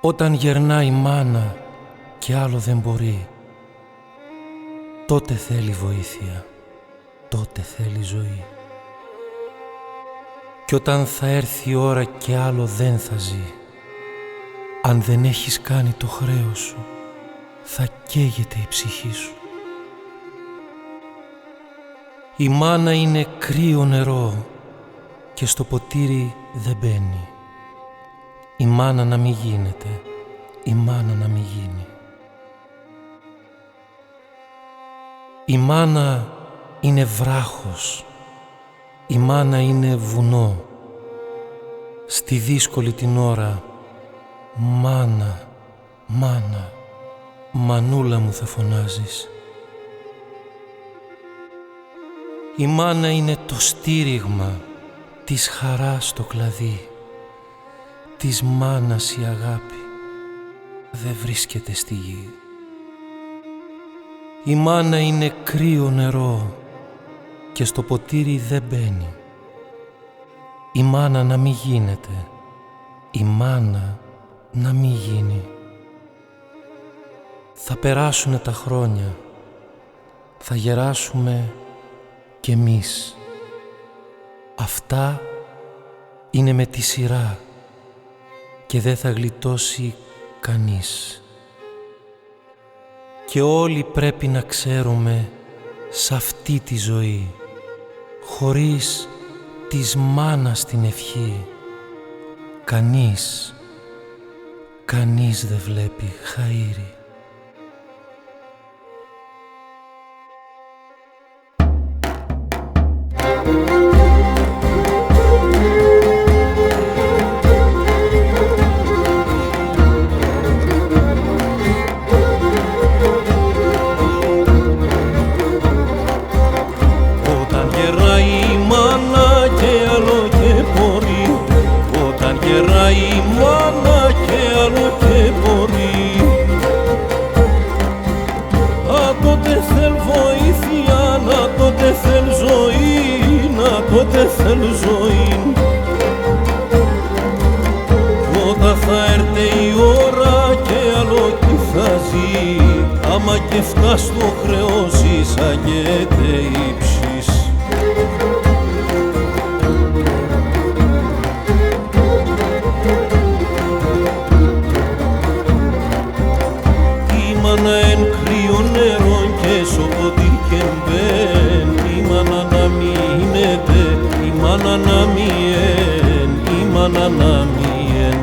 Όταν γερνά η μάνα και άλλο δεν μπορεί, τότε θέλει βοήθεια, τότε θέλει ζωή. Κι όταν θα έρθει η ώρα και άλλο δεν θα ζει, αν δεν έχεις κάνει το χρέος σου, θα καίγεται η ψυχή σου. Η μάνα είναι κρύο νερό και στο ποτήρι δεν μπαίνει. Η μάνα να μη γίνεται, η μάνα να μη γίνει. Η μάνα είναι βράχος, η μάνα είναι βουνό. Στη δύσκολη την ώρα, μάνα, μάνα, μανούλα μου θα φωνάζεις. Η μάνα είναι το στήριγμα της χαράς στο κλαδί. Της μάνας η αγάπη δεν βρίσκεται στη γη. Η μάνα είναι κρύο νερό και στο ποτήρι δεν μπαίνει. Η μάνα να μη γίνεται, η μάνα να μη γίνει. Θα περάσουνε τα χρόνια, θα γεράσουμε κι εμείς. Αυτά είναι με τη σειρά και δεν θα γλιτώσει κανείς. Και όλοι πρέπει να ξέρουμε σ' αυτή τη ζωή, χωρίς της μάνας την ευχή, κανείς δεν βλέπει χαΐρι. Τότε θέλω ζωή. Κι όταν θα έρθει η ώρα και άλλο τι θα ζει, άμα και φτάσει το χρεώσεις αγγέται ύψης. Η μάνα εν κρύο νερό και σοποτή και μπαίνει. Η μάνα να μείνεται, η μάνα να μιεν, η μάνα να μιεν.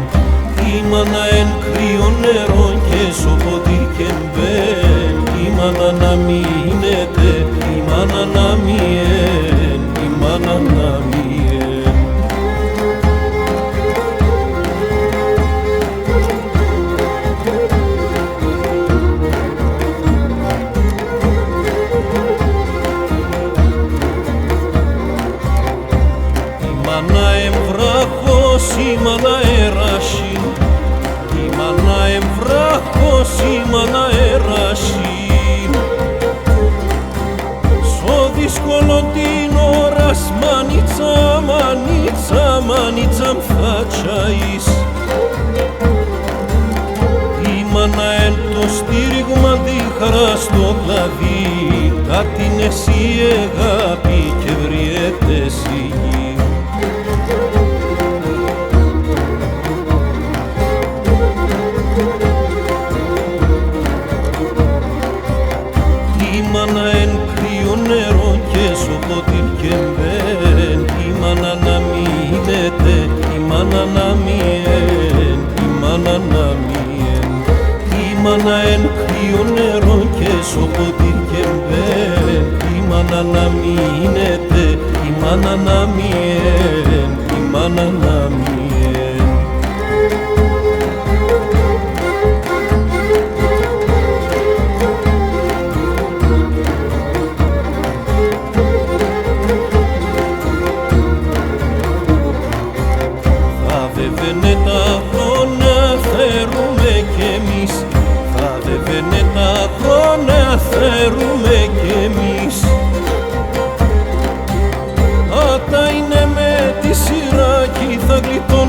Η μάνα εν κρύο νερό και σοποτή και μπαίνει. Η μάνα να μείνεται, η μάνα να μιεν, η μάνα να μιεν. Η μάνα έραση, η μάνα εμβράχος, η μάνα έραση. Στο δύσκολο την ώρας μανίτσα, μανίτσα, μανίτσα μ' θα τσαείς. Η μάνα εν το στήριγμα τη χαρά στο κλαδί, κάτι είναι εσύ αγάπη και βριέται εσύ γη. Η μάνα εν κρύο νερό και σοποτή και μπαίνει. Η μάνα να μείνεται, η μάνα να μιεν, η μάνα να μιεν. Η μάνα εν κρύο νερό και σοποτή και μπαίνει. Η μάνα να μείνεται, η μάνα να μιεν, η μάνα να μιεν. Τα χρόνια θέλουμε κι εμείς, θα δεβαίνε τα χρόνια θέλουμε κι εμείς. Θα είναι με τη σειρά κι θα γλιτώσουμε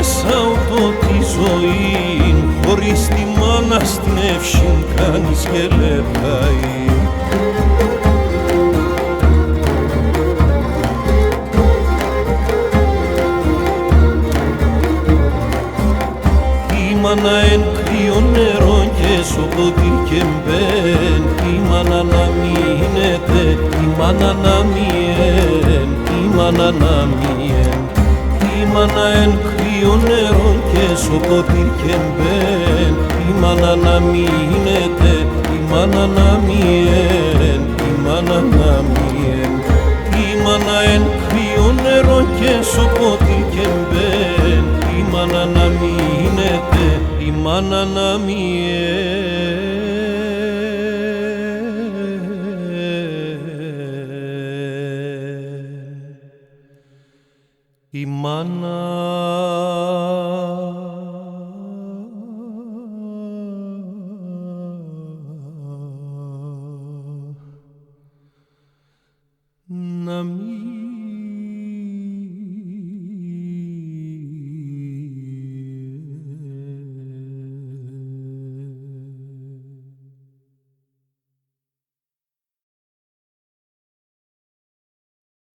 μέσα ούτω τη ζωή, χωρίς τη μάνα στην εύση κάνεις και λεπάει. Η μάνα εν κρύο νερό και σοποτήρ και μπεν, η μάνα να μείνεται, η μάνα να μειεν, η μάνα να μειεν. Η μάνα εν κρύο νερό και σοποτήρ και μπεν, η μάνα να μείνεται, η μάνα να μειεν, η μάνα να μειεν. Η μάνα εν κρύο νερό και σοποτήρ και μπεν, η μάνα να μείνεται, η μάνα να μειεν. Η μάνα